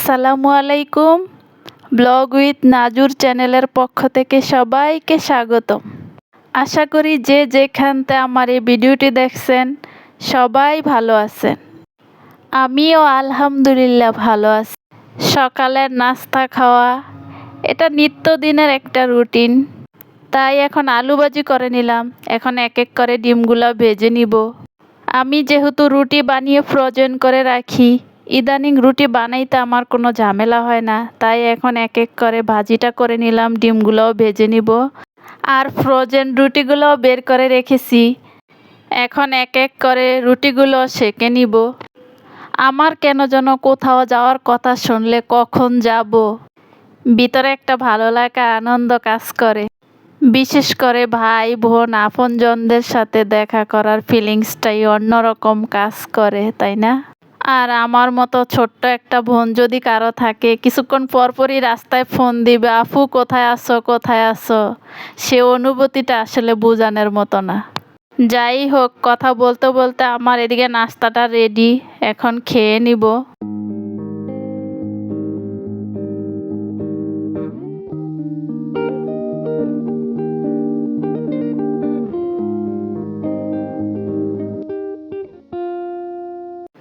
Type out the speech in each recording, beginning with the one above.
আসসালামু আলাইকুম। Blog with নাজুর চ্যানেলের পক্ষ থেকে সবাইকে স্বাগতম। আশা করি যে যেখানতে আমার এই ভিডিওটি দেখছেন সবাই ভালো আছেন। আমিও আলহামদুলিল্লাহ ভালো আছি। সকালের নাস্তা খাওয়া এটা নিত্যদিনের একটা রুটিন, তাই এখন আলু ভাজি করে নিলাম। এখন এক এক করে ডিমগুলো ভেজে নিব। আমি যেহেতু রুটি বানিয়ে ফ্রোজেন করে রাখি, ইদানিং রুটি বানাইতে আমার কোনো ঝামেলা হয় না, তাই এখন এক এক করে ভাজিটা করে নিলাম, ডিমগুলোও ভেজে নিব। আর ফ্রোজেন রুটিগুলোও বের করে রেখেছি, এখন এক এক করে রুটিগুলো সেঁকে নিব। আমার কেন যেন কোথাও যাওয়ার কথা শুনলে কখন যাব ভিতরে একটা ভালো লাগা আনন্দ কাজ করে। বিশেষ করে ভাই বোন আপনজনদের সাথে দেখা করার ফিলিংসটাই অন্যরকম কাজ করে, তাই না? আর আমার মতো ছোট্ট একটা বোন যদি কারো থাকে, কিছুক্ষণ পরপরই রাস্তায় ফোন দিবে, আপু কোথায় আছো কোথায় আছো, সে অনুভূতিটা আসলে বোঝানোর মতো না। যাই হোক, কথা বলতে বলতে আমার এদিকে নাস্তাটা রেডি, এখন খেয়ে নিব।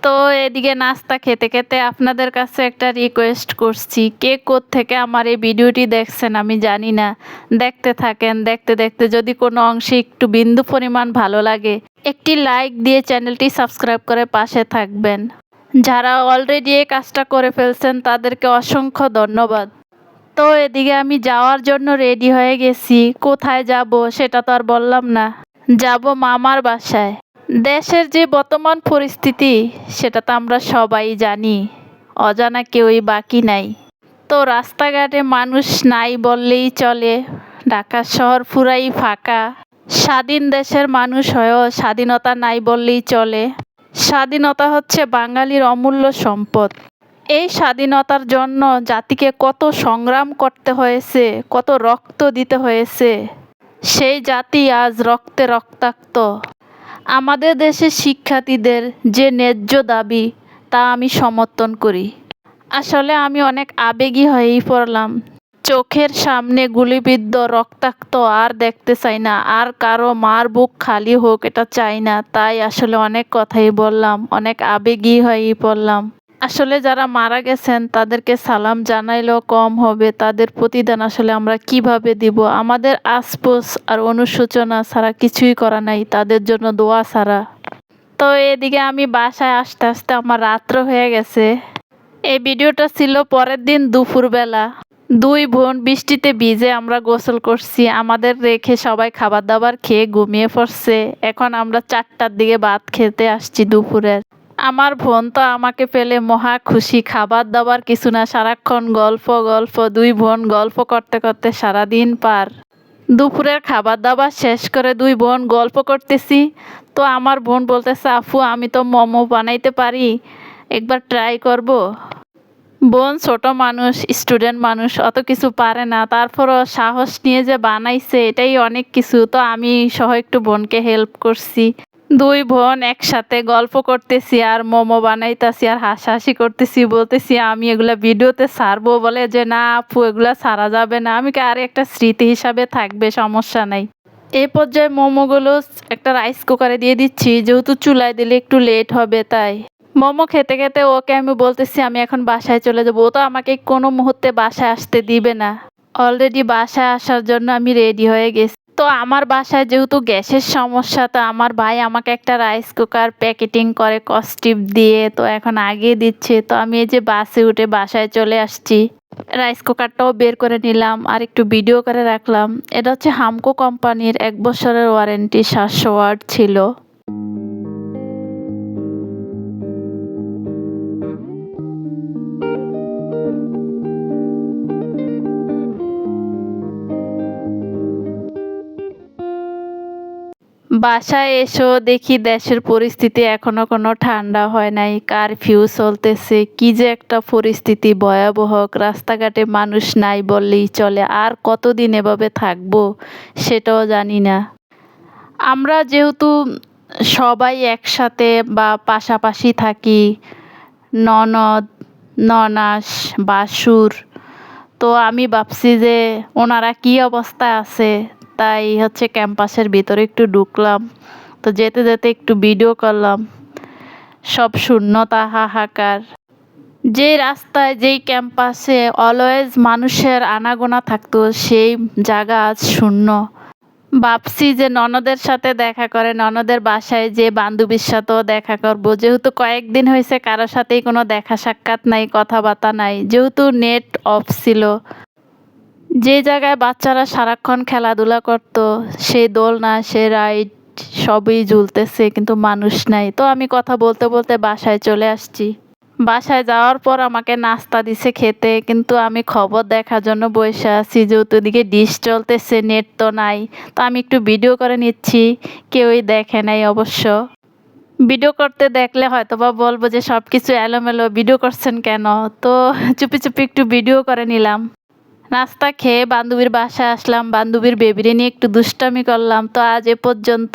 তো এদিকে নাস্তা খেতে খেতে আপনাদের কাছে একটা রিকোয়েস্ট করছি, কে থেকে আমার এই ভিডিওটি দেখছেন আমি জানি না। দেখতে থাকেন, দেখতে দেখতে যদি কোনো অংশে একটু বিন্দু পরিমাণ ভালো লাগে, একটি লাইক দিয়ে চ্যানেলটি সাবস্ক্রাইব করে পাশে থাকবেন। যারা অলরেডি এই কাজটা করে ফেলছেন তাদেরকে অসংখ্য ধন্যবাদ। তো এদিকে আমি যাওয়ার জন্য রেডি হয়ে গেছি। কোথায় যাব সেটা তো আর বললাম না, যাব মামার বাসায়। দেশের যে বর্তমান পরিস্থিতি সেটা তো আমরা সবাই জানি, অজানা কেউই বাকি নাই। তো রাস্তাঘাটে মানুষ নাই বললেই চলে, ঢাকা শহর পুরাই ফাঁকা। স্বাধীন দেশের মানুষ হয়েও স্বাধীনতা নাই বললেই চলে। স্বাধীনতা হচ্ছে বাঙালির অমূল্য সম্পদ। এই স্বাধীনতার জন্য জাতিকে কত সংগ্রাম করতে হয়েছে, কত রক্ত দিতে হয়েছে, সেই জাতি আজ রক্তে রক্তাক্ত। আমাদের দেশের শিক্ষার্থীদের যে ন্যায্য দাবি তা আমি সমর্থন করি। আসলে আমি অনেক আবেগী হয়েই পড়লাম। চোখের সামনে গুলিবিদ্ধ রক্তাক্ত আর দেখতে চাই না, আর কারো মার বুক খালি হোক এটা চাই না। তাই আসলে অনেক কথাই বললাম, অনেক আবেগী হয়েই পড়লাম। আসলে যারা মারা গেছেন তাদেরকে সালাম জানাইলেও কম হবে, তাদের প্রতিদান আসলে আমরা কিভাবে দিব? আমাদের আফসোস আর অনুশোচনা ছাড়া কিছুই করা নাই, তাদের জন্য দোয়া ছাড়া। তো এদিকে আমি বাসায় আসতে আসতে আমার রাত্র হয়ে গেছে। এই ভিডিওটা ছিল পরের দিন দুপুরবেলা। দুই বোন বৃষ্টিতে ভিজে আমরা গোসল করছি, আমাদের রেখে সবাই খাবার দাবার খেয়ে ঘুমিয়ে পড়ছে। এখন আমরা 4টার দিকে ভাত খেতে আসছি দুপুরের। আমার বোন তো আমাকে পেলে মহা খুশি, খাবার দাবার কিছু না, সারাক্ষণ গল্প গল্প, দুই বোন গল্প করতে করতে সারাদিন পার। দুপুরের খাবার দাবার শেষ করে দুই বোন গল্প করতেছি, তো আমার বোন বলতেছে, আপু আমি তো মোমো বানাইতে পারি, একবার ট্রাই করব। বোন ছোট মানুষ, স্টুডেন্ট মানুষ, অত কিছু পারে না, তারপরও সাহস নিয়ে যে বানাইছে এটাই অনেক কিছু। তো আমি সহ একটু বোনকে হেল্প করছি। দুই বোন একসাথে গল্প করতেছি আর মোমো বানাইতেছি আর হাসাহাসি করতেছি, বলতেছি আমি এগুলা ভিডিওতে ছাড়বো, বলে যে না আপু এগুলা ছাড়া যাবে না। আমি আর একটা স্মৃতি হিসাবে থাকবে, সমস্যা নাই। এই পর্যায়ে মোমোগুলো একটা রাইস কুকারে দিয়ে দিচ্ছি, যেহেতু চুলায় দিলে একটু লেট হবে তাই। মোমো খেতে খেতে ওকে আমি বলতেছি আমি এখন বাসায় চলে যাবো, ও তো আমাকে কোনো মুহূর্তে বাসায় আসতে দিবে না। অলরেডি বাসায় আসার জন্য আমি রেডি হয়ে গেছি। তো আমার বাসায় যেহেতু গ্যাসের সমস্যা, তো আমার ভাই আমাকে একটা রাইস কুকার প্যাকেটিং করে কস্টিপ দিয়ে, তো এখন আগিয়ে দিচ্ছে। তো আমি এই যে বাসে উঠে বাসায় চলে আসছি, রাইস কুকারটাও বের করে নিলাম আর একটু ভিডিও করে রাখলাম। এটা হচ্ছে হামকো কোম্পানির, 1 বছরের ওয়ারেন্টি, 700 ওয়াট ছিল। বাসায় এসেও দেখি দেশের পরিস্থিতি এখনো কোনো ঠান্ডা হয় নাই, কারফিউ চলতেছে। কি যে একটা পরিস্থিতি ভয়াবহ, রাস্তাঘাটে মানুষ নাই বললেই চলে। আর কতদিন এভাবে থাকবো সেটাও জানি না। আমরা যেহেতু সবাই একসাথে বা পাশাপাশি থাকি, ননদ ননাস, বাসুর। তো আমি ভাবছি যে ওনারা কি অবস্থায় আছে, তাই হচ্ছে ক্যাম্পাসের ভিতরে একটু ঢুকলাম। তো যেতে যেতে একটু ভিডিও করলাম। সব শূন্যতা, হাহাকার। যে রাস্তায় যেই ক্যাম্পাসে অলওয়েজ মানুষের আনাগোনা থাকতো, সেই জায়গা আজ শূন্য। ভাবছি যে ননদের সাথে দেখা করে ননদের বাসায় যে বান্ধবীর সাথেও দেখা করব, যেহেতু কয়েকদিন হয়েছে কারোর সাথেই কোনো দেখা সাক্ষাৎ নাই, কথাবার্তা নাই, যেহেতু নেট অফ ছিল। যে জায়গায় বাচ্চারা সারাক্ষণ খেলাধুলা করতো, সেই দোলনা, সে রাইড সবই ঝুলতেছে, কিন্তু মানুষ নাই। তো আমি কথা বলতে বলতে বাসায় চলে আসছি। বাসায় যাওয়ার পর আমাকে নাস্তা দিছে খেতে, কিন্তু আমি খবর দেখার জন্য বসে আছি, যেহেতু এদিকে ডিশ চলতেছে, নেট তো নাই। তো আমি একটু ভিডিও করে নিচ্ছি, কেউই দেখে নাই অবশ্য। ভিডিও করতে দেখলে হয়তো বা বলবো যে সব কিছু এলোমেলো, ভিডিও করছেন কেন। তো চুপি চুপি একটু ভিডিও করে নিলাম। নাস্তা খেয়ে বান্ধবীর বাসায় আসলাম, বান্ধবীর বেবিরে নিয়ে একটু দুষ্টামি করলাম। তো আজ এ পর্যন্ত।